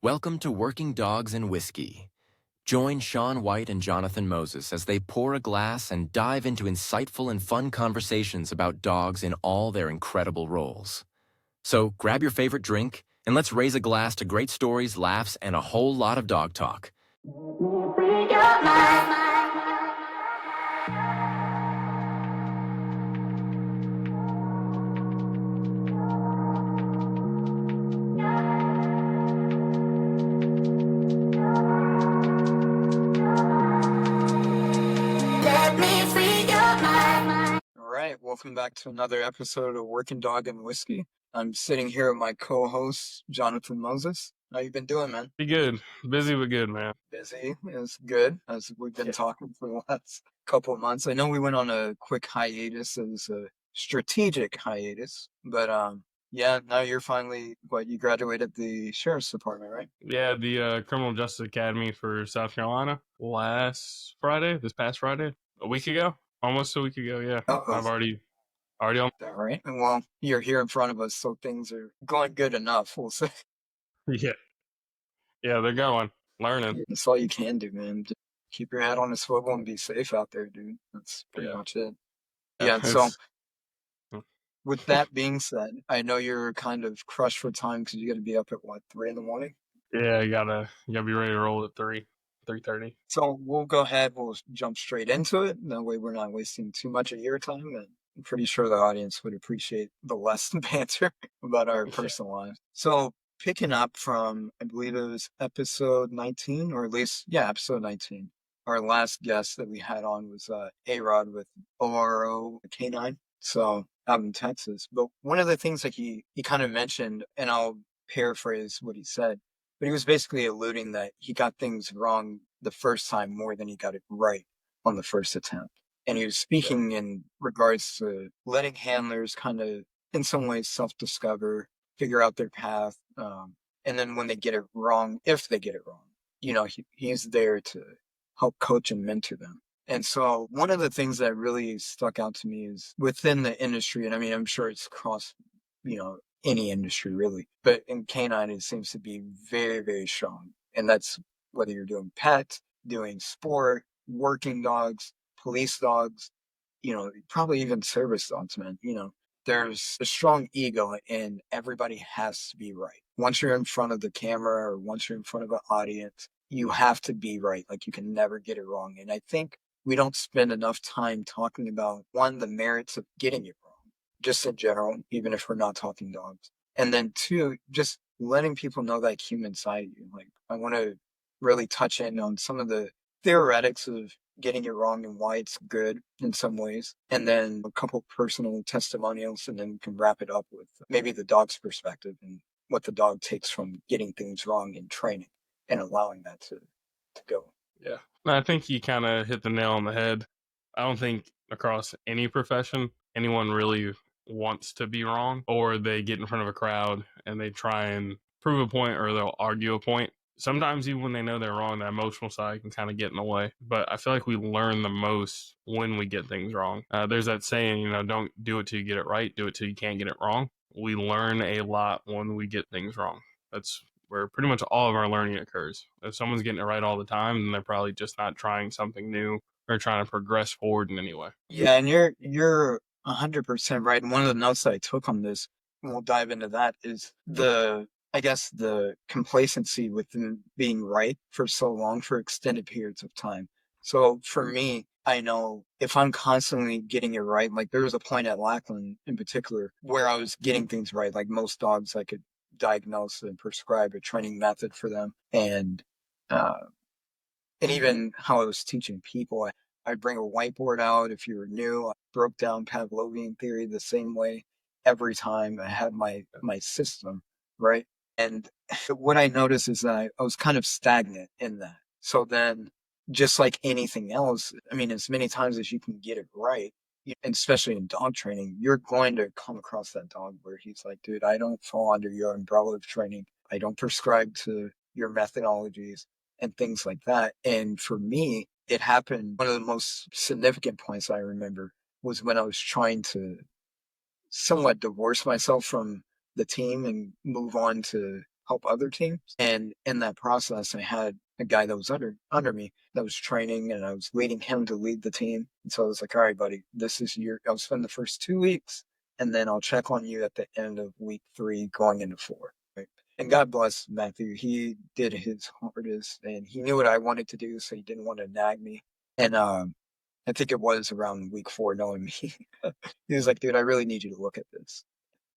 Welcome to Working Dogs and Whiskey. Join Sean White and Jonathan Moses as they pour a glass and dive into insightful and fun conversations about dogs in all their incredible roles. So grab your favorite drink and let's raise a glass to great stories, laughs, and a whole lot of dog talk. Welcome back to another episode of Working Dog and Whiskey. I'm sitting here with my co-host, Jonathon Moses. How you been doing, man? Be good. Busy but good, man. Busy is good, as we've been talking for the last couple of months. I know we went on a quick hiatus. It was a strategic hiatus, but yeah, now you're finally, you graduated the Sheriff's Department, right? Yeah, the Criminal Justice Academy for South Carolina this past Friday, a week ago, almost a week ago, yeah. I've already on. All right. Well, you're here in front of us, so things are going good enough, we'll say. Yeah, they're going, learning. That's all you can do, man. Just keep your head on the swivel and be safe out there, dude. That's pretty much it. Yeah, so with that being said, I know you're kind of crushed for time because you got to be up at 3 a.m? Yeah, you gotta be ready to roll at 3:30. So we'll go ahead. We'll jump straight into it. That way we're not wasting too much of your time. And I'm pretty sure the audience would appreciate the less banter about our personal lives. So picking up from, I believe it was episode 19, or at least, episode 19. Our last guest that we had on was A-Rod with ORO K9. So out in Texas. But one of the things that he kind of mentioned, and I'll paraphrase what he said, but he was basically alluding that he got things wrong the first time more than he got it right on the first attempt. And he was speaking in regards to letting handlers kind of, in some ways, self-discover, figure out their path. And then when they get it wrong, if they get it wrong, he's there to help coach and mentor them. And so one of the things that really stuck out to me is within the industry, and I mean, I'm sure it's across, any industry really, but in canine, it seems to be very, very strong. And that's whether you're doing pets, doing sport, working dogs, police dogs, probably even service dogs, man. There's a strong ego and everybody has to be right. Once you're in front of the camera or once you're in front of an audience, you have to be right. Like you can never get it wrong. And I think we don't spend enough time talking about, one, the merits of getting it wrong, just in general, even if we're not talking dogs. And then two, just letting people know that human side of you. Like I want to really touch in on some of the theoretics of getting it wrong and why it's good in some ways. And then a couple personal testimonials, and then we can wrap it up with maybe the dog's perspective and what the dog takes from getting things wrong in training and allowing that to go. Yeah. I think you kind of hit the nail on the head. I don't think across any profession, anyone really wants to be wrong, or they get in front of a crowd and they try and prove a point or they'll argue a point. Sometimes even when they know they're wrong, the emotional side can kind of get in the way. But I feel like we learn the most when we get things wrong. There's that saying, don't do it till you get it right, do it till you can't get it wrong. We learn a lot when we get things wrong. That's where pretty much all of our learning occurs. If someone's getting it right all the time, then they're probably just not trying something new or trying to progress forward in any way. Yeah, and you're 100% right. And one of the notes that I took on this, and we'll dive into that, is the complacency with being right for so long for extended periods of time. So for me, I know if I'm constantly getting it right, like there was a point at Lackland in particular where I was getting things right. Like most dogs, I could diagnose and prescribe a training method for them. And even how I was teaching people, I'd bring a whiteboard out. If you were new, I broke down Pavlovian theory the same way every time. I had my system, right? And what I noticed is that I was kind of stagnant in that. So then, just like anything else, I mean, as many times as you can get it right, and especially in dog training, you're going to come across that dog where he's like, dude, I don't fall under your umbrella of training. I don't prescribe to your methodologies and things like that. And for me, it happened. One of the most significant points I remember was when I was trying to somewhat divorce myself from the team and move on to help other teams. And in that process, I had a guy that was under me that was training, and I was leading him to lead the team. And so I was like, all right, buddy, I'll spend the first 2 weeks, and then I'll check on you at the end of week 3 going into 4. Right? And God bless Matthew. He did his hardest, and he knew what I wanted to do, so he didn't want to nag me. And I think it was around week 4, knowing me. He was like, dude, I really need you to look at this.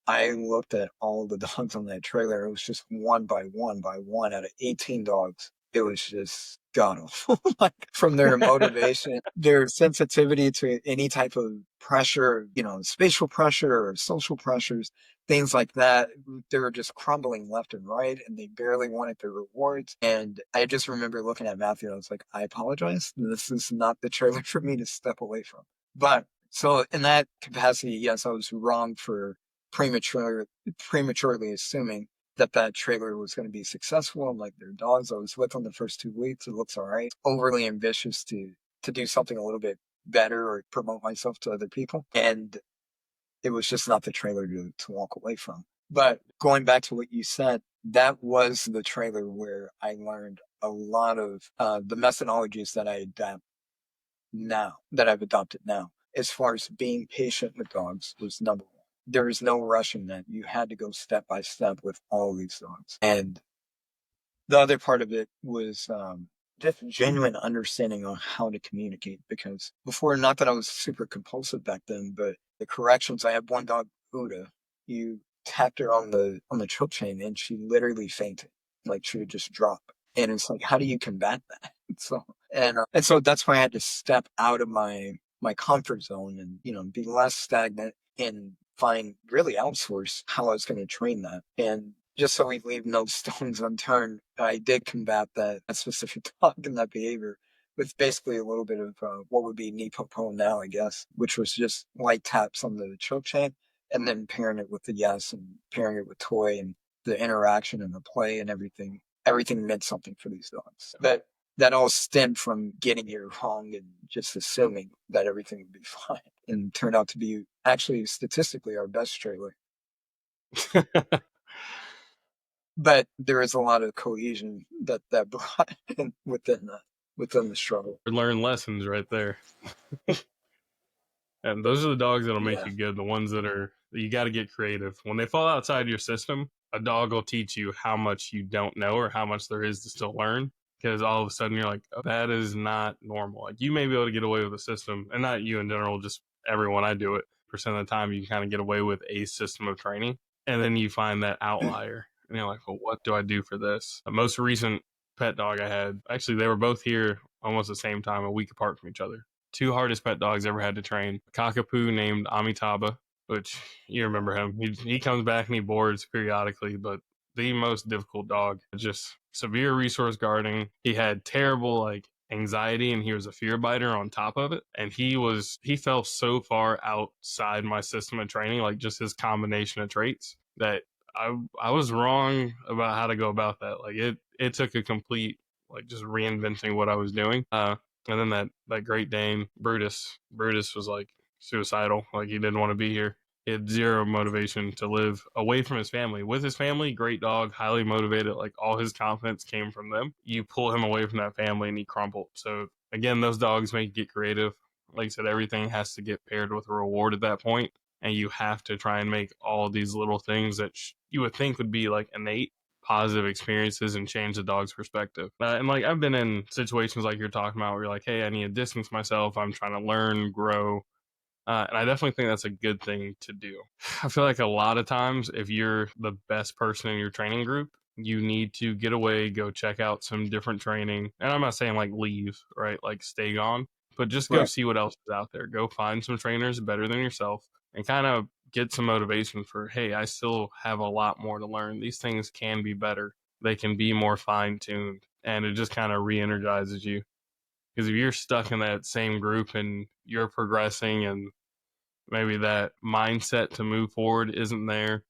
I looked at all the dogs on that trailer. It was just one by one out of 18 dogs. It was just god awful. Like, from their motivation, their sensitivity to any type of pressure, spatial pressure or social pressures, things like that. They were just crumbling left and right, and they barely wanted their rewards. And I just remember looking at Matthew, and I was like, I apologize. This is not the trailer for me to step away from. But so in that capacity, yes, I was wrong for prematurely assuming that trailer was going to be successful. I'm like, their dogs I was with on the first 2 weeks, it looks all right. Overly ambitious to do something a little bit better or promote myself to other people. And it was just not the trailer to walk away from. But going back to what you said, that was the trailer where I learned a lot of the methodologies that I've adopted now. As far as being patient with dogs was number one. There is no rushing that. You had to go step by step with all these dogs. And the other part of it was just genuine understanding on how to communicate. Because before, not that I was super compulsive back then, but the corrections, I had one dog, Uda. You tapped her on the choke chain, and she literally fainted. Like, she would just drop. And it's like, how do you combat that? And so that's why I had to step out of my comfort zone and be less stagnant and really outsource how I was going to train that. And just so we leave no stones unturned, I did combat that specific dog and that behavior with basically a little bit of what would be knee popo now, I guess, which was just light taps on the choke chain, and then pairing it with the yes and pairing it with toy, and the interaction and the play and everything. Everything meant something for these dogs. That all stemmed from getting it wrong and just assuming that everything would be fine, and turned out to be actually statistically our best trailer. But there is a lot of cohesion that brought in within the struggle. Learn lessons right there. And those are the dogs that'll make Yeah. you good. The ones that you got to get creative. When they fall outside your system, a dog will teach you how much you don't know or how much there is to still learn. Because all of a sudden you're like, oh, that is not normal. Like, you may be able to get away with a system, and not you in general, just everyone I do it. Percent of the time, you can kind of get away with a system of training, and then you find that outlier, and you're like, well, what do I do for this? The most recent pet dog I had, actually, they were both here almost the same time, a week apart from each other. Two hardest pet dogs ever had to train. A cockapoo named Amitabha, which you remember him. He comes back and he boards periodically, but the most difficult dog. Just severe resource guarding. He had terrible anxiety, and he was a fear biter on top of it. And he fell so far outside my system of training, like just his combination of traits, that I was wrong about how to go about that. Like, it took a complete just reinventing what I was doing. And then that Great Dane, Brutus was like suicidal. Like, he didn't want to be here. He had zero motivation to live away from his family. With his family, great dog, highly motivated. Like, all his confidence came from them. You pull him away from that family and he crumbled. So again, those dogs make you get creative. Like I said, everything has to get paired with a reward at that point. And you have to try and make all these little things that you would think would be innate positive experiences and change the dog's perspective. And I've been in situations like you're talking about where you're like, hey, I need to distance myself. I'm trying to learn, grow. And I definitely think that's a good thing to do. I feel like a lot of times, if you're the best person in your training group, you need to get away, go check out some different training. And I'm not saying leave, right? Stay gone, but just go see what else is out there. Go find some trainers better than yourself and kind of get some motivation for, hey, I still have a lot more to learn. These things can be better. They can be more fine tuned. And it just kind of re-energizes you. Because if you're stuck in that same group and you're progressing and maybe that mindset to move forward isn't there,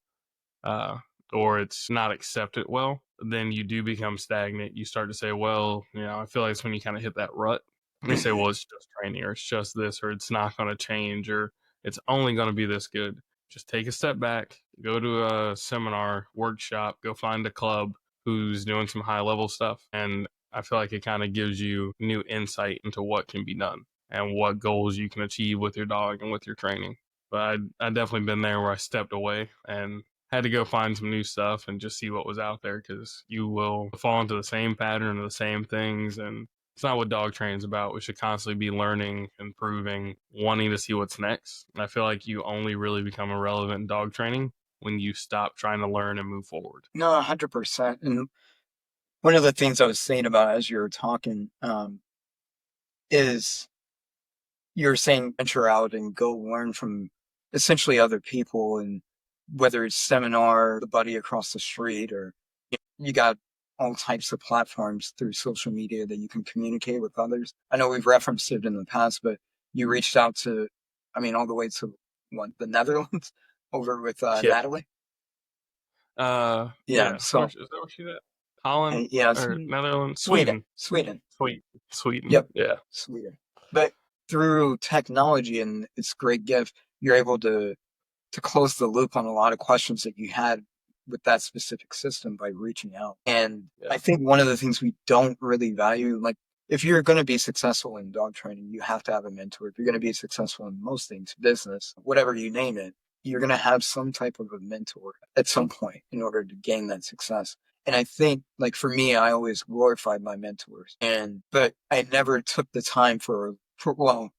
or it's not accepted well, then you do become stagnant. You start to say, well, I feel like it's when you kind of hit that rut. You say, well, it's just training, or it's just this, or it's not going to change, or it's only going to be this good. Just take a step back, go to a seminar, workshop, go find a club, who's doing some high level stuff. And I feel like it kind of gives you new insight into what can be done and what goals you can achieve with your dog and with your training. But I definitely been there where I stepped away and had to go find some new stuff and just see what was out there, because you will fall into the same pattern of the same things. And it's not what dog training is about. We should constantly be learning, improving, wanting to see what's next. And I feel like you only really become irrelevant in dog training when you stop trying to learn and move forward. No, 100%. And one of the things I was saying about as you were talking is you're saying venture out and go learn from essentially other people, and whether it's seminar, the buddy across the street, or you got all types of platforms through social media that you can communicate with others. I know we've referenced it in the past, but you reached out to, I mean, all the way to what, the Netherlands over with Yeah. Natalie. Yeah. So Is that where she's at? Holland yeah, or Netherlands? Sweden. Sweden. Yep, Yeah. Sweden. But through technology and its great gift, you're able to close the loop on a lot of questions that you had with that specific system by reaching out. And I think one of the things we don't really value, like if you're going to be successful in dog training, you have to have a mentor. If you're going to be successful in most things, business, whatever you name it, you're going to have some type of a mentor at some point in order to gain that success. And I think, like for me, I always glorified my mentors, but I never took the time for a long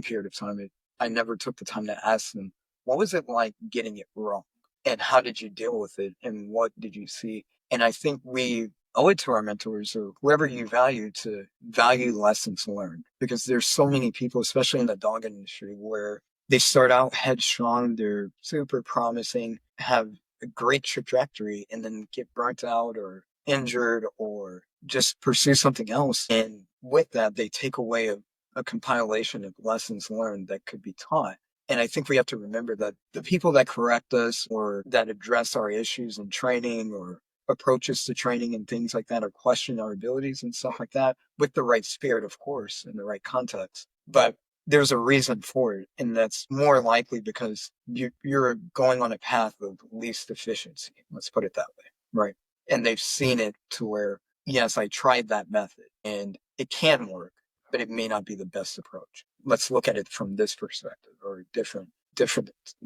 period of time. I never took the time to ask them, what was it like getting it wrong? And how did you deal with it? And what did you see? And I think we owe it to our mentors or whoever you value to value lessons learned, because there's so many people, especially in the dog industry, where they start out headstrong, they're super promising, have a great trajectory, and then get burnt out or injured or just pursue something else. And with that, they take away a compilation of lessons learned that could be taught. And I think we have to remember that the people that correct us or that address our issues in training or approaches to training and things like that, or question our abilities and stuff like that, with the right spirit, of course, in the right context. But there's a reason for it. And that's more likely because you're going on a path of least efficiency. Let's put it that way. Right. And they've seen it to where, yes, I tried that method and it can work, but it may not be the best approach. Let's look at it from this perspective or different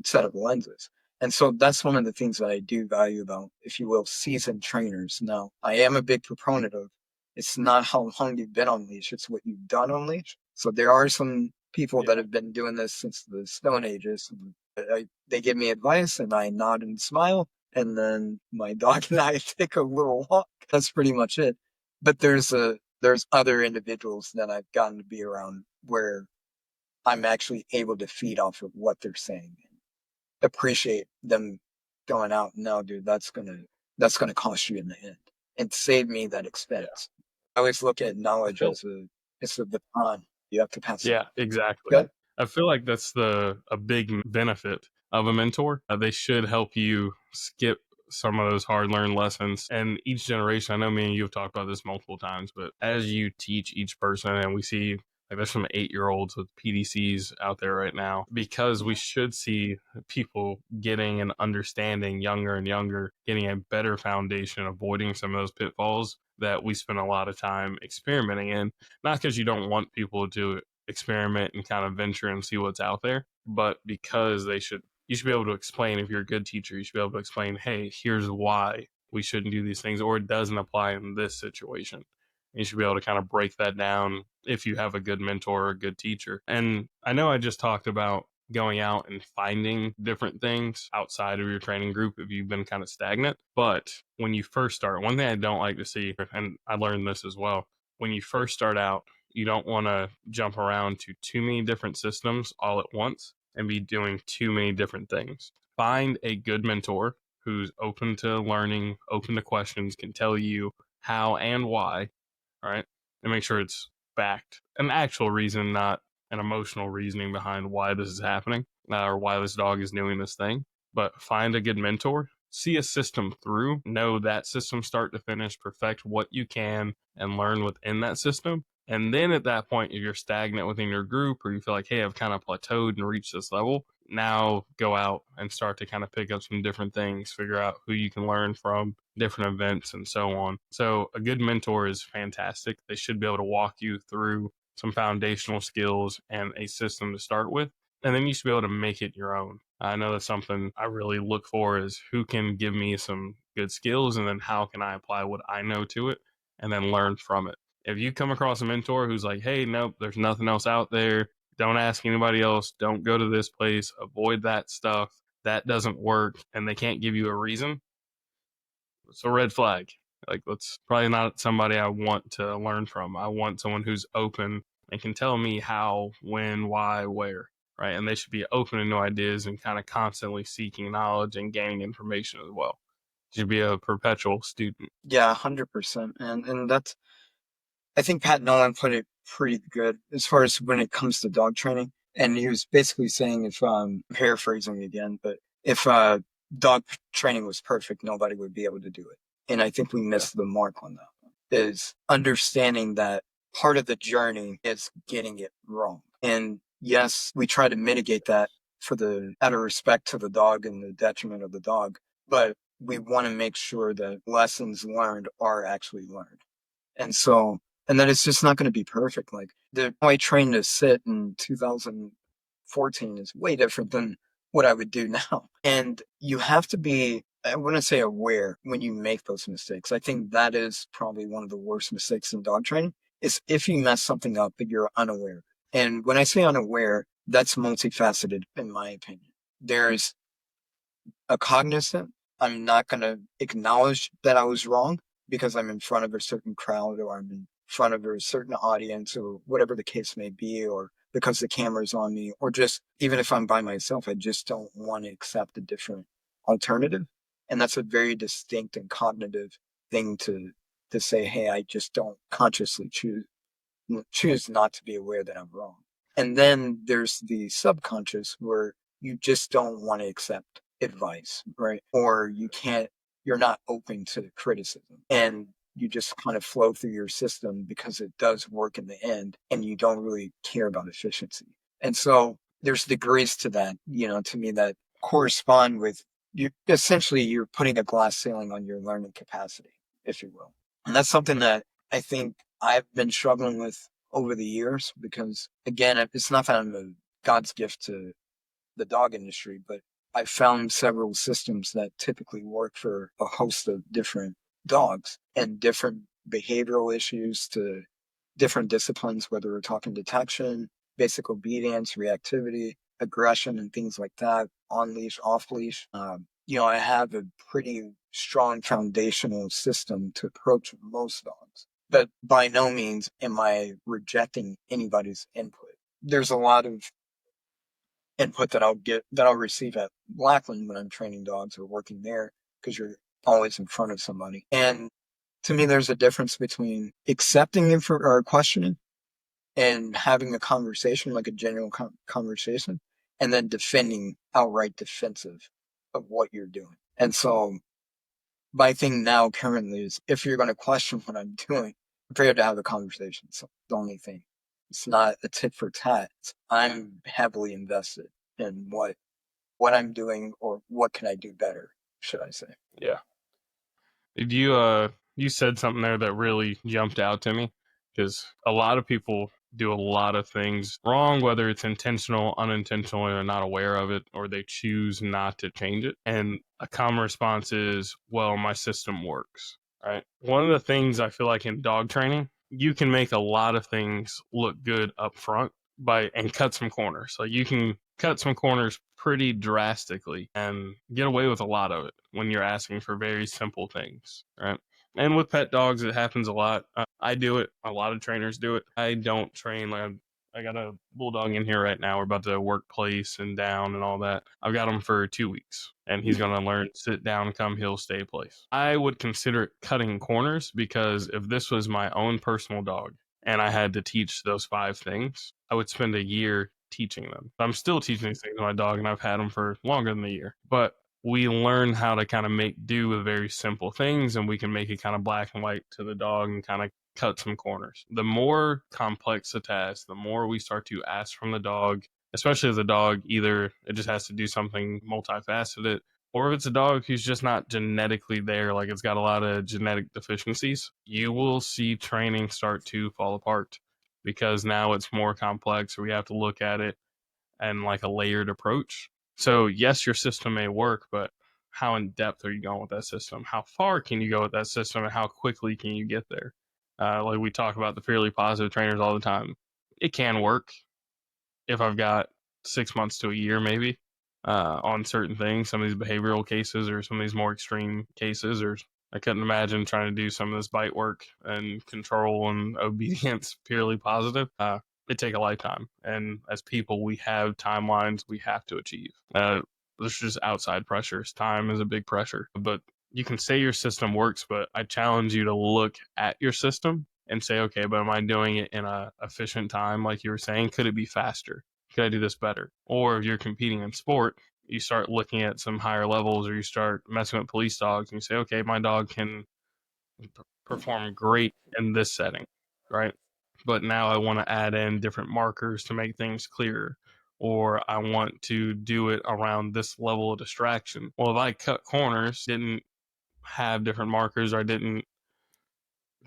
set of lenses. And so that's one of the things that I do value about, if you will, seasoned trainers. Now, I am a big proponent of, it's not how long you've been on leash, it's what you've done on leash. So there are some people that have been doing this since the Stone Ages. They give me advice and I nod and smile. And then my dog and I take a little walk. That's pretty much it. But there's other individuals that I've gotten to be around where I'm actually able to feed off of what they're saying and appreciate them going out. No, dude, that's gonna cost you in the end and save me that expense. I always look at knowledge as it's a baton. You have to pass it. Yeah, exactly. Good. I feel like that's a big benefit of a mentor. They should help you skip some of those hard learned lessons. And each generation, I know me and you have talked about this multiple times, but as you teach each person, and we see like there's some 8-year-olds with PDCs out there right now, because we should see people getting and understanding younger and younger, getting a better foundation, avoiding some of those pitfalls that we spend a lot of time experimenting in. Not because you don't want people to experiment and kind of venture and see what's out there, but because you should be able to explain. If you're a good teacher, you should be able to explain, hey, here's why we shouldn't do these things, or it doesn't apply in this situation. You should be able to kind of break that down if you have a good mentor or a good teacher. And I know I just talked about going out and finding different things outside of your training group if you've been kind of stagnant. But when you first start, one thing I don't like to see, and I learned this as well, when you first start out, you don't want to jump around to too many different systems all at once and be doing too many different things. Find a good mentor who's open to learning, open to questions, can tell you how and why, right? And make sure it's backed. An actual reason, not an emotional reasoning behind why this is happening or why this dog is doing this thing. But find a good mentor, see a system through, know that system start to finish, perfect what you can, and learn within that system. And then at that point, if you're stagnant within your group or you feel like, hey, I've kind of plateaued and reached this level, now go out and start to kind of pick up some different things, figure out who you can learn from, different events, and so on. So a good mentor is fantastic. They should be able to walk you through some foundational skills and a system to start with, and then you should be able to make it your own. I know that's something I really look for, is who can give me some good skills, and then how can I apply what I know to it and then learn from it. If you come across a mentor who's like, hey, nope, there's nothing else out there, don't ask anybody else, don't go to this place, avoid that stuff, that doesn't work, and they can't give you a reason, it's a red flag. Like, that's probably not somebody I want to learn from. I want someone who's open and can tell me how, when, why, where, right? And they should be open to new ideas and kind of constantly seeking knowledge and gaining information as well. You should be a perpetual student. Yeah, 100%. And that's, I think Pat Nolan put it pretty good as far as when it comes to dog training. And he was basically saying, if paraphrasing again, but if dog training was perfect, nobody would be able to do it. And I think we missed the mark on that one, is understanding that part of the journey is getting it wrong. And yes, we try to mitigate that out of respect to the dog and the detriment of the dog, but we want to make sure that lessons learned are actually learned. And so, and then it's just not going to be perfect. Like the way I trained to sit in 2014 is way different than what I would do now. And you have to be, I wouldn't say aware when you make those mistakes. I think that is probably one of the worst mistakes in dog training, is if you mess something up, but you're unaware. And when I say unaware, that's multifaceted, in my opinion. There's a cognizant. I'm not going to acknowledge that I was wrong because I'm in front of a certain crowd, or I'm in front of a certain audience, or whatever the case may be, or because the camera's on me, or just even if I'm by myself, I just don't want to accept a different alternative. And that's a very distinct and cognitive thing to say, hey, I just don't consciously choose not to be aware that I'm wrong. And then there's the subconscious, where you just don't want to accept advice, right? Or you're not open to criticism, and you just kind of flow through your system because it does work in the end, and you don't really care about efficiency. And so there's degrees to that, to me, that correspond with you. Essentially, you're putting a glass ceiling on your learning capacity, if you will. And that's something that I think I've been struggling with over the years, because again, it's not that I'm a God's gift to the dog industry, but I found several systems that typically work for a host of different dogs and different behavioral issues to different disciplines, whether we're talking detection, basic obedience, reactivity, aggression, and things like that, on leash, off leash. I have a pretty strong foundational system to approach most dogs, but by no means am I rejecting anybody's input. There's a lot of input that I'll receive at Blackland when I'm training dogs or working there, because you're always in front of somebody. And to me, there's a difference between accepting or questioning and having a conversation, like a genuine conversation, and then defending, outright defensive of what you're doing. And so my thing now currently is, if you're going to question what I'm doing, prepare to have a conversation. So the only thing. It's not a tit for tat. I'm heavily invested in what I'm doing, or what can I do better, should I say. Yeah. You said something there that really jumped out to me, because a lot of people do a lot of things wrong, whether it's intentional, unintentional, or they're not aware of it, or they choose not to change it. And a common response is, well, my system works, right? One of the things I feel like in dog training, you can make a lot of things look good up front and cut some corners. Like, you can cut some corners pretty drastically and get away with a lot of it when you're asking for very simple things, right? And with pet dogs, it happens a lot. I do it. A lot of trainers do it. I don't train. Like, I got a bulldog in here right now. We're about to work place and down and all that. I've got him for 2 weeks, and he's going to learn sit down, come heel, stay place. I would consider it cutting corners, because if this was my own personal dog and I had to teach those 5 things, I would spend a year teaching them. I'm still teaching these things to my dog, and I've had them for longer than a year. But we learn how to kind of make do with very simple things, and we can make it kind of black and white to the dog and kind of cut some corners. The more complex the task, the more we start to ask from the dog, especially as a dog, either it just has to do something multifaceted, or if it's a dog who's just not genetically there, like it's got a lot of genetic deficiencies, you will see training start to fall apart because now it's more complex. We have to look at it and like a layered approach. So yes, your system may work, but how in depth are you going with that system? How far can you go with that system, and how quickly can you get there? Like we talk about the purely positive trainers all the time. It can work if I've got 6 months to a year, maybe, on certain things, some of these behavioral cases or some of these more extreme cases, or I couldn't imagine trying to do some of this bite work and control and obedience purely positive. It take a lifetime, and as people, we have timelines we have to achieve. There's just outside pressures. Time is a big pressure, but you can say your system works, but I challenge you to look at your system and say, okay, but am I doing it in a efficient time? Like you were saying, could it be faster? Could I do this better? Or if you're competing in sport, you start looking at some higher levels, or you start messing with police dogs and you say, okay, my dog can perform great in this setting, right? But now I want to add in different markers to make things clearer, or I want to do it around this level of distraction. Well, if I cut corners, didn't have different markers, or I didn't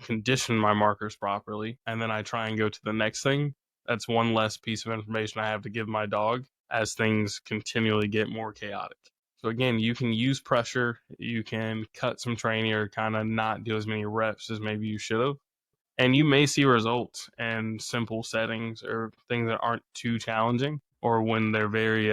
condition my markers properly, and then I try and go to the next thing, that's one less piece of information I have to give my dog as things continually get more chaotic. So again, you can use pressure, you can cut some training or kind of not do as many reps as maybe you should have. And you may see results in simple settings or things that aren't too challenging, or when they're very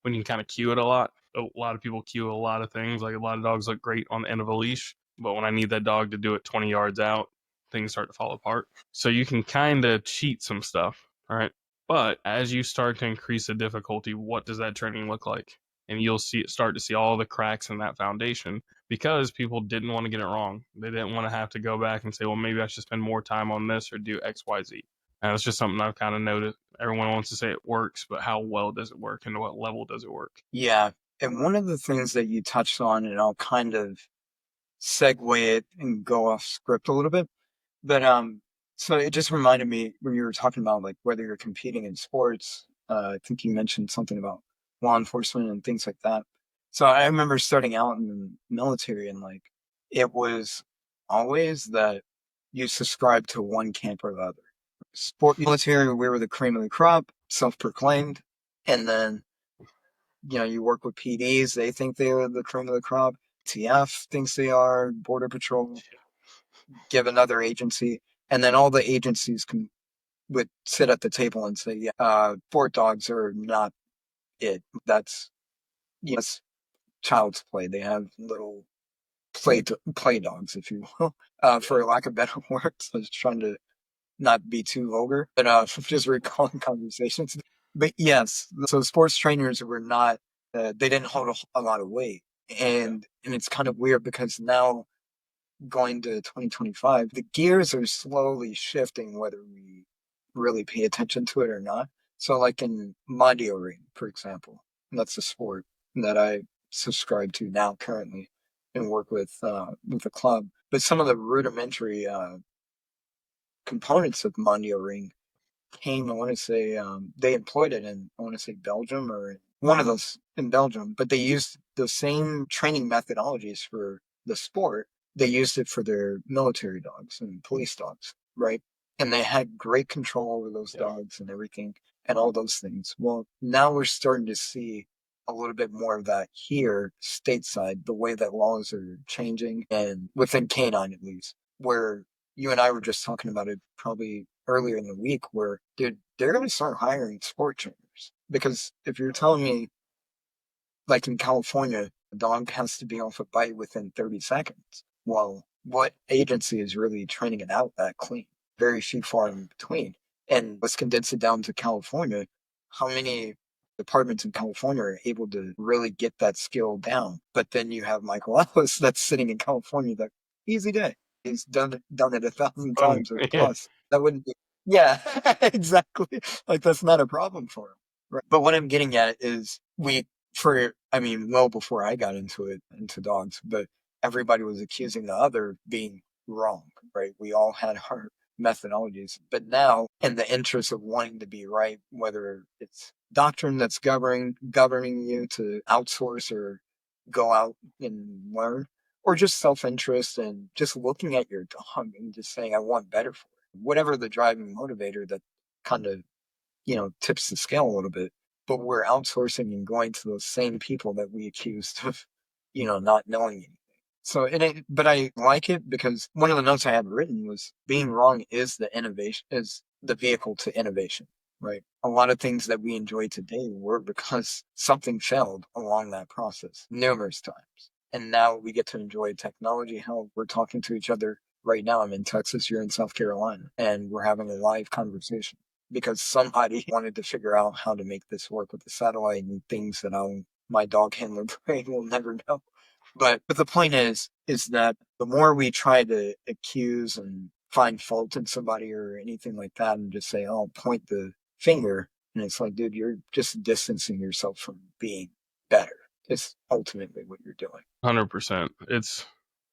when you can kind of cue it a lot. A lot of people cue a lot of things. Like a lot of dogs look great on the end of a leash, but when I need that dog to do it 20 yards out, things start to fall apart. So you can kind of cheat some stuff, all right? But as you start to increase the difficulty, what does that training look like? And you'll start to see all the cracks in that foundation, because people didn't want to get it wrong. They didn't want to have to go back and say, well, maybe I should spend more time on this or do X, Y, Z. And it's just something I've kind of noticed. Everyone wants to say it works, but how well does it work and to what level does it work? Yeah. And one of the things that you touched on, and I'll kind of segue it and go off script a little bit, but so it just reminded me when you were talking about like whether you're competing in sports. I think you mentioned something about law enforcement and things like that. So I remember starting out in the military, and like it was always that you subscribe to one camp or the other. Sport military, we were the cream of the crop, self-proclaimed, and then you work with PDs, they think they're the cream of the crop. TF thinks they are, Border Patrol, give another agency, and then all the agencies would sit at the table and say, yeah, sport dogs are not it. That's yes, child's play. They have little play dogs, if you will, for lack of better words. I was trying to not be too vulgar, but just recalling conversations. But yes, so sports trainers were not, they didn't hold a lot of weight. And it's kind of weird because now going to 2025, the gears are slowly shifting, whether we really pay attention to it or not. So, like in Mondio Ring, for example, that's a sport that I subscribe to now currently and work with the club. But some of the rudimentary components of Mondio Ring came, I want to say, they employed it in, I want to say, Belgium or one of those in Belgium, but they used the same training methodologies for the sport. They used it for their military dogs and police dogs, right? And they had great control over those dogs and everything and all those things. Well, now we're starting to see a little bit more of that here stateside, the way that laws are changing, and within canine at least, where you and I were just talking about it probably earlier in the week, where, dude, they're going to start hiring sport trainers. Because if you're telling me, like in California, a dog has to be off a bite within 30 seconds, well, what agency is really training it out that clean? Very few far in between. And let's condense it down to California. How many departments in California are able to really get that skill down? But then you have Michael Ellis that's sitting in California, that easy day. He's done it 1,000 Oh, times or yeah. plus. That wouldn't be, yeah, exactly. Like that's not a problem for him. Right. But what I'm getting at is I mean, well before I got into dogs, but everybody was accusing the other of being wrong, right? We all had our methodologies. But now, in the interest of wanting to be right, whether it's doctrine that's governing you to outsource or go out and learn, or just self-interest and just looking at your dog and just saying, I want better for it. Whatever the driving motivator that kind of, tips the scale a little bit, but we're outsourcing and going to those same people that we accused of, not knowing anything. So, but I like it because one of the notes I had written was being wrong is the vehicle to innovation, right? A lot of things that we enjoy today were because something failed along that process numerous times. And now we get to enjoy technology. How we're talking to each other right now. I'm in Texas, you're in South Carolina, and we're having a live conversation because somebody wanted to figure out how to make this work with the satellite and things that my dog handler brain will never know. But the point is that the more we try to accuse and find fault in somebody or anything like that and just say, oh, point the finger. And it's like, dude, you're just distancing yourself from being better. It's ultimately what you're doing. 100%. It's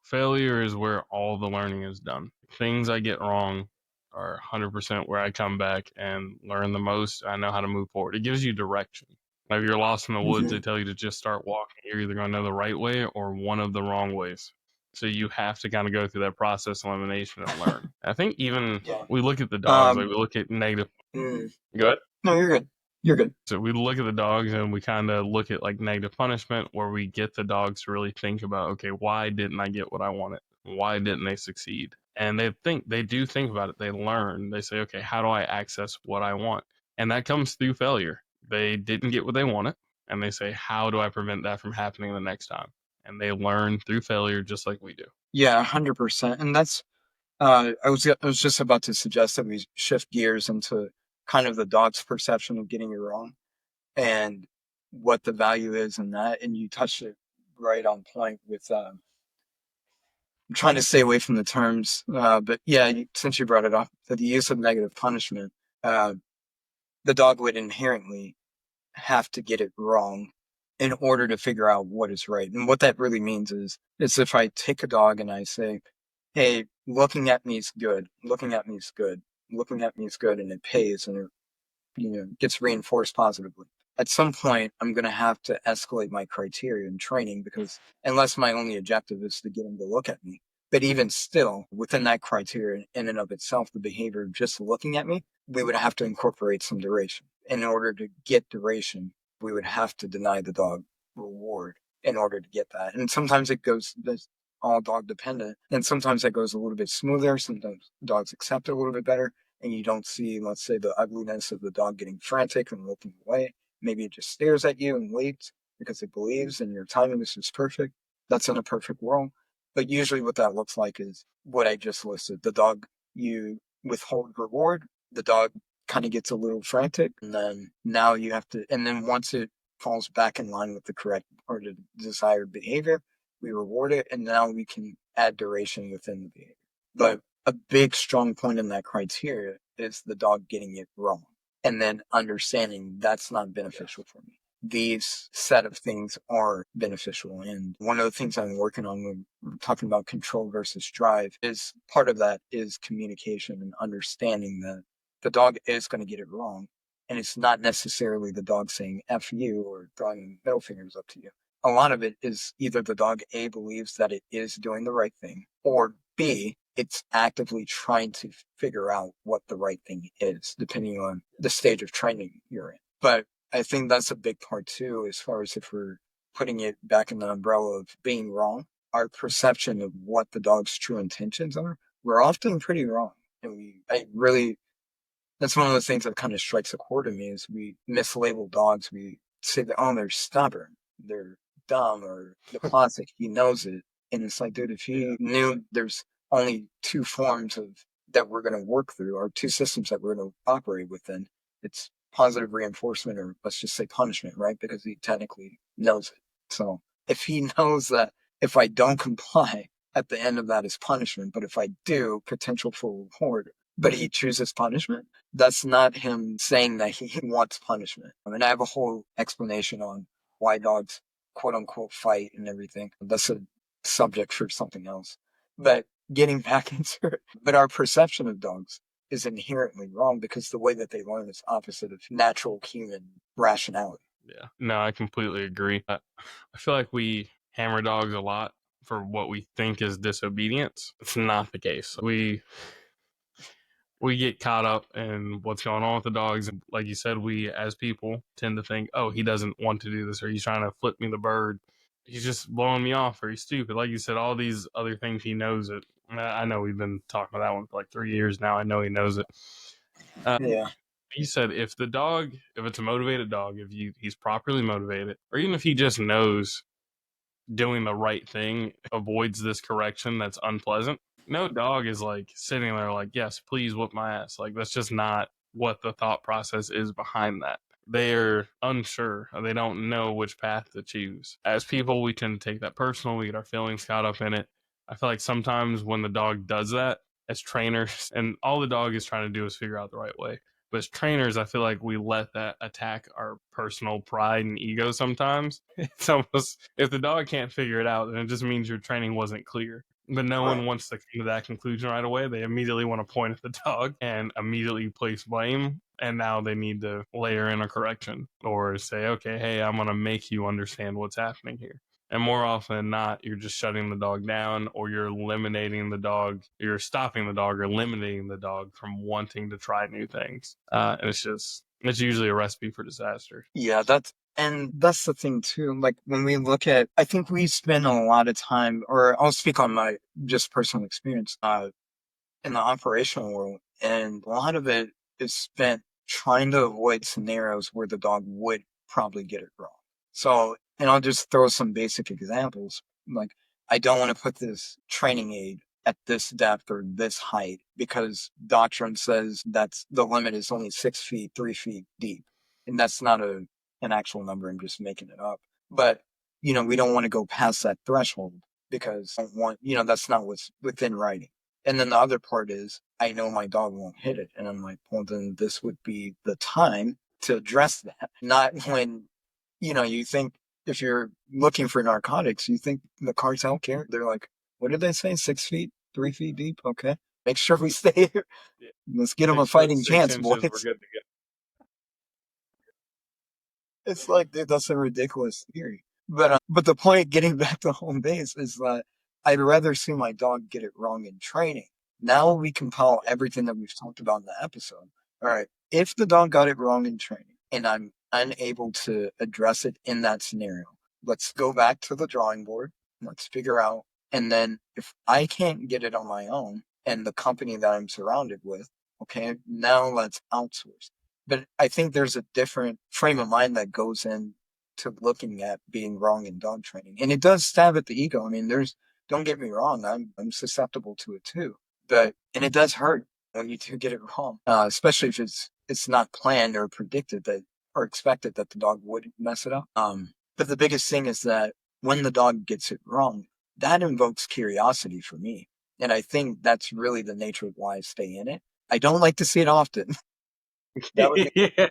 failure is where all the learning is done. Things I get wrong are 100% where I come back and learn the most. I know how to move forward. It gives you direction. Like if you're lost in the woods, they tell you to just start walking. You're either going to know the right way or one of the wrong ways. So you have to kind of go through that process of elimination and learn. I think even Yeah. we look at the dogs, like we look at negative. Mm, Go ahead. no, you're good. You're good. So we look at the dogs and we kind of look at like negative punishment where we get the dogs to really think about, okay, why didn't I get what I wanted? Why didn't they succeed? And they do think about it. They learn. They say, okay, how do I access what I want? And that comes through failure. They didn't get what they wanted. And they say, how do I prevent that from happening the next time? And they learn through failure just like we do. Yeah, 100%. And that's, I was just about to suggest that we shift gears into kind of the dog's perception of getting it wrong and what the value is in that. And you touched it right on point with, I'm trying to stay away from the terms, but yeah, since you brought it up, that the use of negative punishment, uh, the dog would inherently have to get it wrong in order to figure out what is right. And what that really means is if I take a dog and I say, hey, looking at me is good, looking at me is good, looking at me is good, and it pays and it gets reinforced positively. At some point, I'm going to have to escalate my criteria in training because unless my only objective is to get him to look at me, but even still, within that criteria in and of itself, the behavior of just looking at me, we would have to incorporate some duration. In order to get duration, we would have to deny the dog reward in order to get that. And sometimes that's all dog dependent. And sometimes that goes a little bit smoother. Sometimes dogs accept it a little bit better and you don't see, let's say, the ugliness of the dog getting frantic and looking away. Maybe it just stares at you and waits because it believes and your timing is just perfect. That's in a perfect world. But usually what that looks like is what I just listed. The dog, you withhold reward, the dog kind of gets a little frantic, and then now you have to, and then once it falls back in line with the correct or the desired behavior, we reward it, and now we can add duration within the behavior. But a big strong point in that criteria is the dog getting it wrong and then understanding that's not beneficial for me. These set of things are beneficial. And one of the things I'm working on when we're talking about control versus drive is part of that is communication and understanding that the dog is going to get it wrong. And it's not necessarily the dog saying F you or throwing middle fingers up to you. A lot of it is either the dog A believes that it is doing the right thing, or B, it's actively trying to figure out what the right thing is, depending on the stage of training you're in. But I think that's a big part too, as far as if we're putting it back in the umbrella of being wrong, our perception of what the dog's true intentions are, we're often pretty wrong. And that's one of the things that kind of strikes a chord in me is we mislabel dogs. We say that, oh, they're stubborn, they're dumb, or the classic, he knows it. And it's like, dude, if he knew there's only two forms of that we're going to work through, or two systems that we're going to operate within, it's positive reinforcement, or let's just say punishment, right? Because he technically knows it. So if he knows that if I don't comply, at the end of that is punishment, but if I do, potential for reward, but he chooses punishment, that's not him saying that he wants punishment. And I have a whole explanation on why dogs quote unquote fight and everything. That's a subject for something else. But getting back into it, but our perception of dogs is inherently wrong because the way that they learn is opposite of natural human rationality. Yeah. No, I completely agree. I feel like we hammer dogs a lot for what we think is disobedience. It's not the case. We get caught up in what's going on with the dogs. And like you said, we as people tend to think, oh, he doesn't want to do this, or he's trying to flip me the bird. He's just blowing me off, or he's stupid. Like you said, all these other things, he knows it. I know we've been talking about that one for like 3 years now. I know he knows it. Yeah. He said if it's a motivated dog, he's properly motivated, or even if he just knows doing the right thing avoids this correction that's unpleasant, no dog is like sitting there like, yes, please whoop my ass. Like, that's just not what the thought process is behind that. They're unsure. They don't know which path to choose. As people, we tend to take that personal. We get our feelings caught up in it. I feel like sometimes when the dog does that, as trainers, and all the dog is trying to do is figure out the right way. But as trainers, I feel like we let that attack our personal pride and ego sometimes. It's almost, if the dog can't figure it out, then it just means your training wasn't clear. But no Right. one wants to come to that conclusion right away. They immediately want to point at the dog and immediately place blame. And now they need to layer in a correction or say, okay, hey, I'm going to make you understand what's happening here. And more often than not, you're just shutting the dog down, or you're eliminating the dog, you're stopping the dog or eliminating the dog from wanting to try new things. And it's usually a recipe for disaster. Yeah, that's the thing too. Like when we look at, I think we spend a lot of time, or I'll speak on my just personal experience, in the operational world, and a lot of it is spent trying to avoid scenarios where the dog would probably get it wrong. So, and I'll just throw some basic examples. Like, I don't want to put this training aid at this depth or this height because doctrine says that's the limit is only 6 feet, 3 feet deep. And that's not an actual number. I'm just making it up. But, we don't want to go past that threshold because I don't want, that's not what's within writing. And then the other part is, I know my dog won't hit it. And I'm like, well, then this would be the time to address that. Not when, you think if you're looking for narcotics, you think the cartel care. They're like, what did they say? 6 feet, 3 feet deep? Okay. Make sure we stay here. Yeah. Let's get them a 6 foot fighting 6 chance, inches, boys. we're good to go. It's like, dude, that's a ridiculous theory. But the point, getting back to home base, is that I'd rather see my dog get it wrong in training. Now we compile everything that we've talked about in the episode. All right. If the dog got it wrong in training and I'm unable to address it in that scenario, let's go back to the drawing board. Let's figure out. And then if I can't get it on my own and the company that I'm surrounded with, okay, now let's outsource. But I think there's a different frame of mind that goes in to looking at being wrong in dog training. And it does stab at the ego. I mean, don't get me wrong, I'm susceptible to it too. And it does hurt when you do get it wrong, especially if it's not planned or predicted that or expected that the dog would mess it up. But the biggest thing is that when the dog gets it wrong, that invokes curiosity for me. And I think that's really the nature of why I stay in it. I don't like to see it often. That would be Yeah.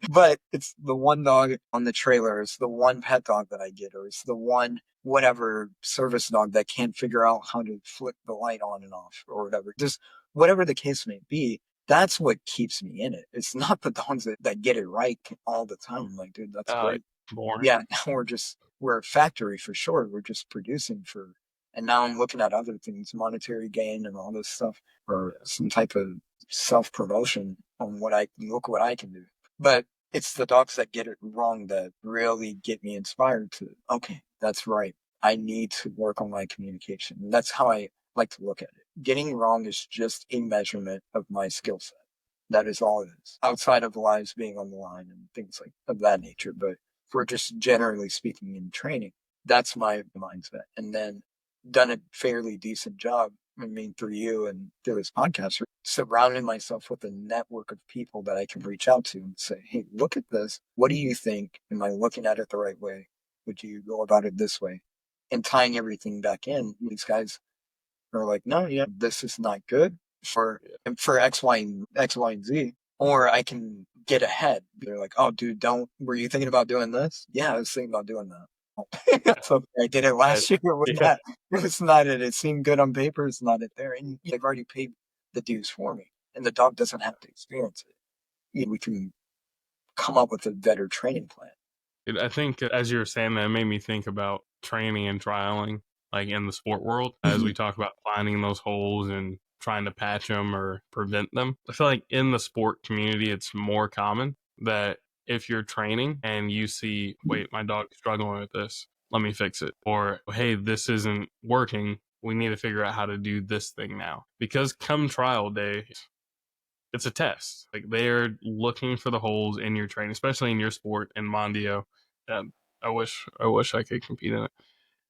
but it's the one dog on the trailer. It's the one pet dog that I get, or it's the one whatever service dog that can't figure out how to flick the light on and off or whatever. Just whatever the case may be, that's what keeps me in it. It's not the dogs that get it right all the time. I'm like, dude, that's great. Boring. Yeah, now we're a factory for sure. We're just producing and now I'm looking at other things, monetary gain and all this stuff, or some type of self promotion on look what I can do. But it's the dogs that get it wrong that really get me inspired to, okay, that's right. I need to work on my communication. And that's how I like to look at it. Getting wrong is just a measurement of my skill set. That is all it is, outside of lives being on the line and things like of that nature. But if we're just generally speaking in training, that's my mindset. And then done a fairly decent job. I mean, through you and through this podcast, surrounding myself with a network of people that I can reach out to and say, hey, look at this. What do you think? Am I looking at it the right way? Would you go about it this way? And tying everything back in, these guys are like, no, yeah, this is not good for X, Y, and Z. Or I can get ahead. They're like, oh, dude, were you thinking about doing this? Yeah, I was thinking about doing that. So I did it last year. Yeah. It was not it. It seemed good on paper. It's not it there. And they've already paid the dues for me. and the dog doesn't have to experience it. We can come up with a better training plan. I think as you were saying that, it made me think about training and trialing, like in the sport world, as we talk about finding those holes and trying to patch them or prevent them. I feel like in the sport community, it's more common that if you're training and you see, wait, my dog's struggling with this, let me fix it. Or, hey, this isn't working. We need to figure out how to do this thing now. Because come trial day, it's a test. Like they're looking for the holes in your training, especially in your sport in Mondio. I wish I could compete in it.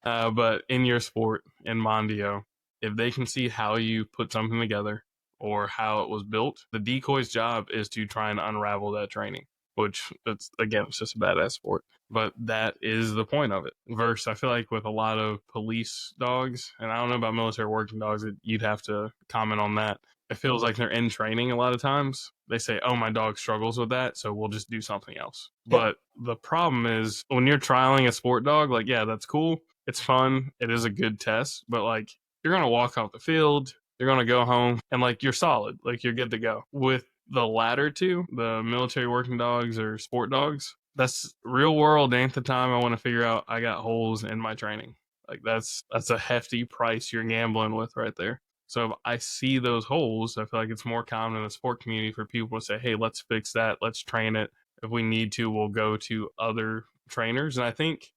But in your sport in Mondio, if they can see how you put something together or how it was built, the decoy's job is to try and unravel that training. Which it's just a badass sport. But that is the point of it. Versus, I feel like with a lot of police dogs, and I don't know about military working dogs, you'd have to comment on that. It feels like they're in training a lot of times. They say, oh, my dog struggles with that, so we'll just do something else. Yeah. But the problem is when you're trialing a sport dog, like, yeah, that's cool. It's fun. It is a good test. But, like, you're going to walk off the field. You're going to go home, and, like, you're solid. Like, you're good to go. With the latter two, the military working dogs or sport dogs, that's real world. Ain't the time I want to figure out I got holes in my training. Like, that's a hefty price you're gambling with right there. So if I see those holes, I feel like it's more common in the sport community for people to say, hey, let's fix that. Let's train it. If we need to, we'll go to other trainers. And I think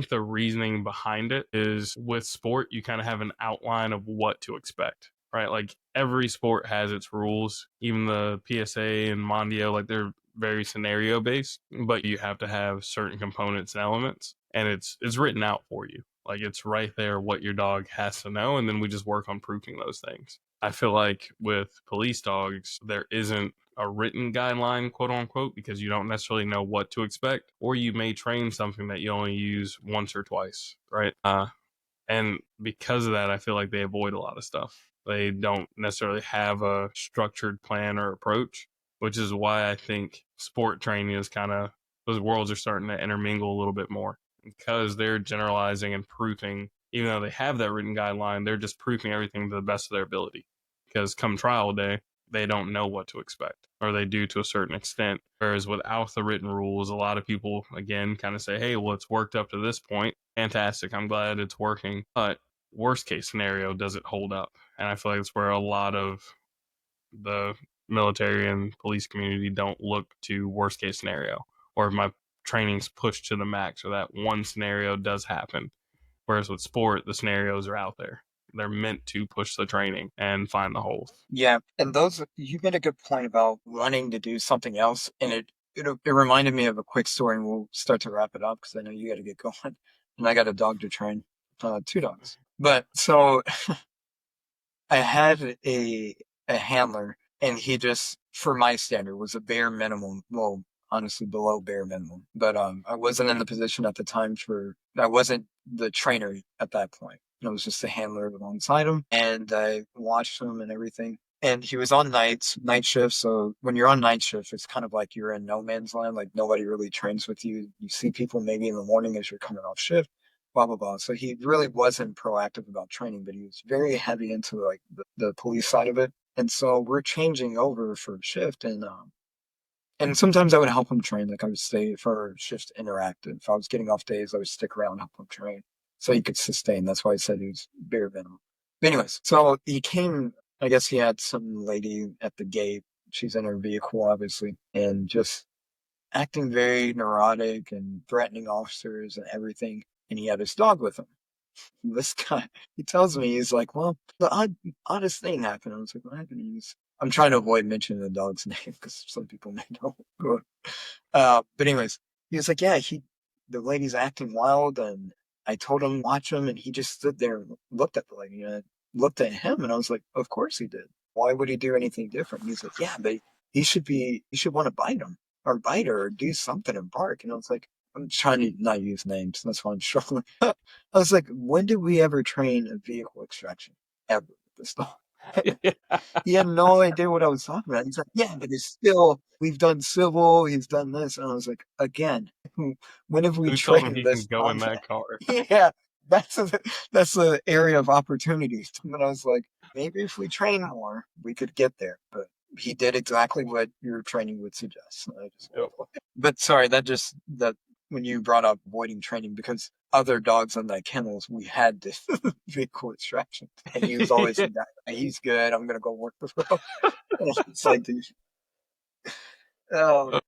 the reasoning behind it is with sport, you kind of have an outline of what to expect, right? Like every sport has its rules, even the PSA and Mondio, like they're very scenario based, but you have to have certain components and elements, and it's written out for you. Like it's right there what your dog has to know, and then we just work on proving those things. I feel like with police dogs, there isn't a written guideline, quote unquote, because you don't necessarily know what to expect, or you may train something that you only use once or twice, right? And because of that, I feel like they avoid a lot of stuff. They don't necessarily have a structured plan or approach, which is why I think sport training is kind of, those worlds are starting to intermingle a little bit more because they're generalizing and proofing. Even though they have that written guideline, they're just proofing everything to the best of their ability. Because come trial day, they don't know what to expect, or they do to a certain extent. Whereas without the written rules, a lot of people, again, kind of say, hey, well, it's worked up to this point. Fantastic. I'm glad it's working. But worst case scenario, does it hold up? And I feel like it's where a lot of the military and police community don't look to worst case scenario, or if my training's pushed to the max, or that one scenario does happen. Whereas with sport, the scenarios are out there. They're meant to push the training and find the holes. Yeah, and those you made a good point about wanting to do something else, and it reminded me of a quick story, and we'll start to wrap it up because I know you got to get going, and I got a dog to train, 2 dogs. But so I had a handler, and he just, for my standard, was a bare minimum. Well, honestly, below bare minimum. But I wasn't in the position at the time I wasn't the trainer at that point. I was just a handler alongside him, and I watched him and everything. And he was on night shift. So when you're on night shift, it's kind of like you're in no man's land. Like nobody really trains with you. You see people maybe in the morning as you're coming off shift, blah, blah, blah. So he really wasn't proactive about training, but he was very heavy into like the police side of it. And so we're changing over for shift, and sometimes I would help him train. Like I would stay for shift interactive. If I was getting off days, I would stick around and help him train so he could sustain. That's why I said he was bare minimum. But anyways, so he came, I guess he had some lady at the gate. She's in her vehicle, obviously, and just acting very neurotic and threatening officers and everything. And he had his dog with him. This guy, he tells me, he's like, well, the oddest thing happened. I was like, what happened? I'm trying to avoid mentioning the dog's name because some people may know. But anyways, he was like, yeah, the lady's acting wild, and I told him watch him, and he just stood there and looked at the lady, and I looked at him, and I was like, of course he did. Why would he do anything different? And he's like, yeah, but he should want to bite him or bite her or do something and bark. And I was like, I'm trying to not use names. That's why I'm struggling. I was like, when did we ever train a vehicle extraction? Ever with this dog? He had no idea what I was talking about. He's like, yeah, but it's still, we've done civil, he's done this. And I was like, again, when have we Who told him trained he this? can go in that car? Yeah, that's the area of opportunities. And I was like, maybe if we train more, we could get there. But he did exactly what your training would suggest. Yep. But sorry, that when you brought up avoiding training, because other dogs on that kennels, we had this big court distraction, and he was always the guy, he's good. I'm gonna go work with him. It's like,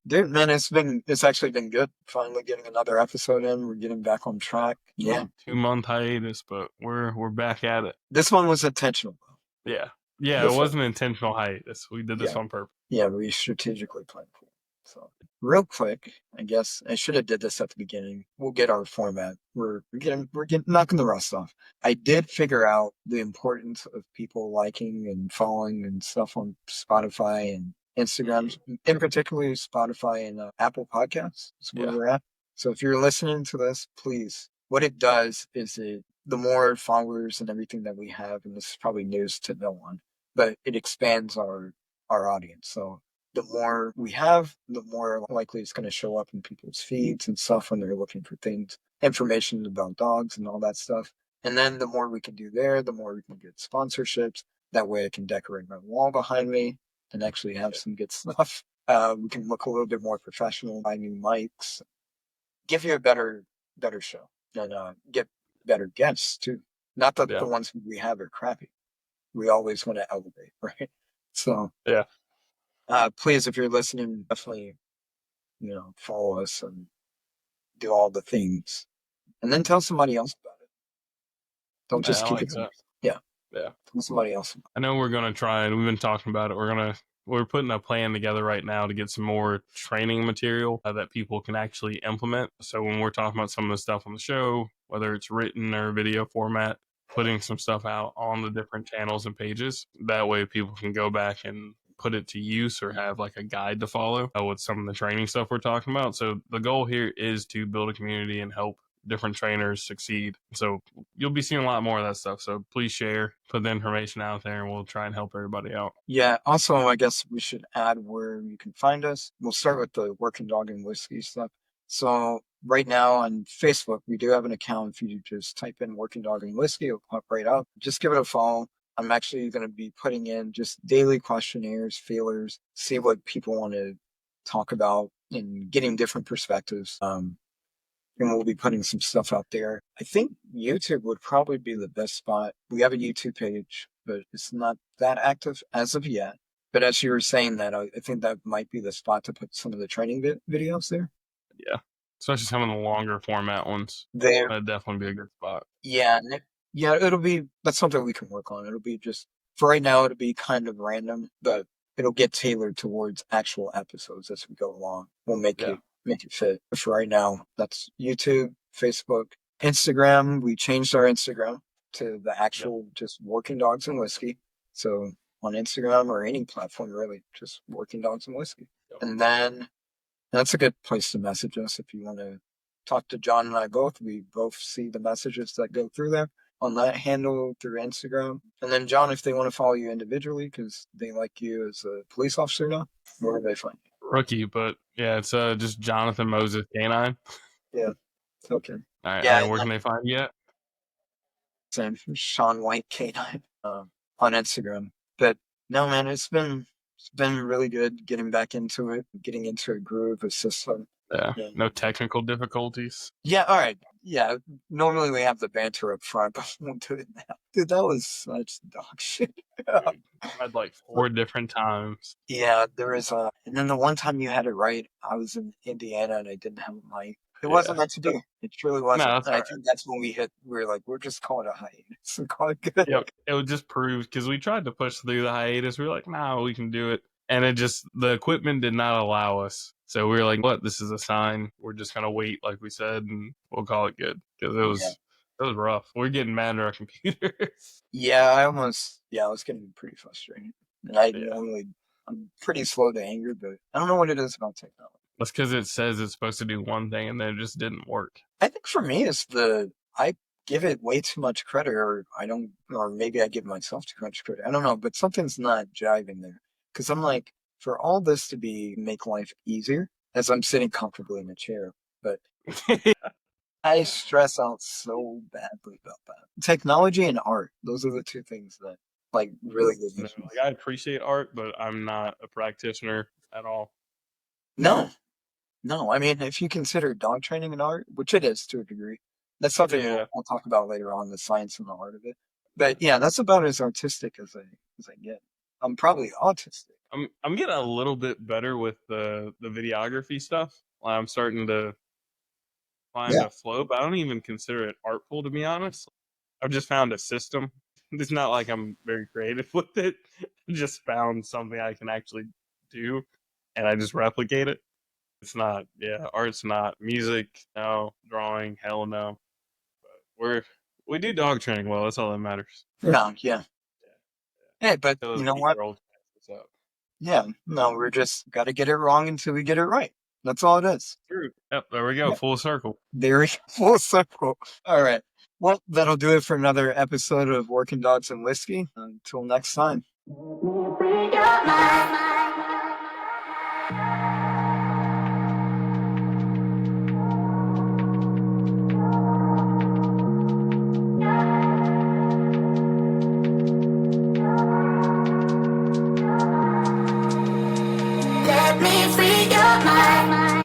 dude, man, it's actually been good. Finally getting another episode in. We're getting back on track. Yeah, 2-month hiatus, but we're back at it. this one was intentional. Yeah, it This wasn't intentional hiatus. We did this on purpose. Yeah, we strategically planned for it. So real quick, I guess I should have did this at the beginning. We'll get our format. We're getting knocking the rust off. I did figure out the importance of people liking and following and stuff on Spotify and Instagram, in particular Spotify and Apple Podcasts is where we're at. So if you're listening to this, please, what it does is the more followers and everything that we have, and this is probably news to no one, but it expands our audience. So the more we have, the more likely it's going to show up in people's feeds and stuff when they're looking for things, information about dogs and all that stuff. And then the more we can do there, the more we can get sponsorships. That way I can decorate my wall behind me and actually have some good stuff. We can look a little bit more professional, buy new mics, give you a better show, and get better guests too. Not that the ones we have are crappy. We always want to elevate, right? So please, if you're listening, definitely, follow us and do all the things, and then tell somebody else about it. Don't just keep it to yourself. Yeah. Tell somebody else. I know we're gonna try, and we've been talking about it. We're putting a plan together right now to get some more training material that people can actually implement. So when we're talking about some of the stuff on the show, whether it's written or video format, putting some stuff out on the different channels and pages. That way people can go back and put it to use or have like a guide to follow with some of the training stuff we're talking about. So the goal here is to build a community and help different trainers succeed. So you'll be seeing a lot more of that stuff. So please share, put the information out there, and we'll try and help everybody out. Yeah. Also, I guess we should add where you can find us. We'll start with the Working Dog and Whiskey stuff. So right now on Facebook, we do have an account. If you just type in Working Dog and Whiskey, it'll pop right up. Just give it a follow. I'm actually going to be putting in just daily questionnaires, feelers, see what people want to talk about and getting different perspectives. And we'll be putting some stuff out there. I think YouTube would probably be the best spot. We have a YouTube page, but it's not that active as of yet. But as you were saying that, I think that might be the spot to put some of the training videos there. Yeah. Especially some of the longer format ones. There. That'd definitely be a good spot. Yeah. Yeah, that's something we can work on. It'll be just, for right now, it'll be kind of random, but it'll get tailored towards actual episodes as we go along. We'll make it fit. For right now, that's YouTube, Facebook, Instagram. We changed our Instagram to the actual just Working Dogs and Whiskey. So on Instagram or any platform, really, just Working Dogs and Whiskey. And then that's a good place to message us if you want to talk to John and I both. We both see the messages that go through there on that handle through Instagram. And then, John, if they want to follow you individually because they like you as a police officer now, where do they find you? Rookie, but it's just Jonathon Moses K9. Yeah. Okay. All right. And where can they find you at? Same, Sean White K9 on Instagram. But no, man, it's been really good getting back into it, getting into a groove, a system. Yeah. No technical difficulties. Yeah. All right. Yeah. Normally we have the banter up front, but we won't do it now. Dude, that was such dog shit. I had like 4 different times. Yeah, there is and then the one time you had it right, I was in Indiana and I didn't have a mic. It wasn't meant to do. It truly wasn't. No, I think that's when we were like, we're just calling it a hiatus and call it good. Yep. It would just prove, because we tried to push through the hiatus. We were like, no, we can do it. And the equipment did not allow us. So we were like, what? This is a sign. We're just going to wait, like we said, and we'll call it good. Because it was rough. We're getting mad at our computers. Yeah, I was getting pretty frustrated. And I'm pretty slow to anger, but I don't know what it is about technology. That's because it says it's supposed to do one thing and then it just didn't work. I think for me, it's I give it way too much credit, or maybe I give myself too much credit. I don't know, but something's not jiving there. Because I'm like, for all this to make life easier, as I'm sitting comfortably in a chair, but I stress out so badly about that. Technology and art, those are the two things that like really good No, missions. like I appreciate art, but I'm not a practitioner at all. No, no. I mean, if you consider dog training an art, which it is to a degree, that's something Yeah, we'll talk about later on, the science and the art of it. But yeah, that's about as artistic as I get. I'm probably autistic. I'm getting a little bit better with the videography stuff. I'm starting to find Yeah. a flow, but I don't even consider it artful to be honest. I've just found a system. It's not like I'm very creative with it. I just found something I can actually do, and I just replicate it. It's not, yeah, art's not music, no, drawing, hell no. We do dog training well. That's all that matters. No, yeah. Hey, but Till you those know what? 8-year-olds pass us up. Yeah, no, we're just got to get it wrong until we get it right. That's all it is. True. Yep. There we go. Yeah, Full circle. very full circle. All right. Well, that'll do it for another episode of Working Dogs and Whiskey. Until next time.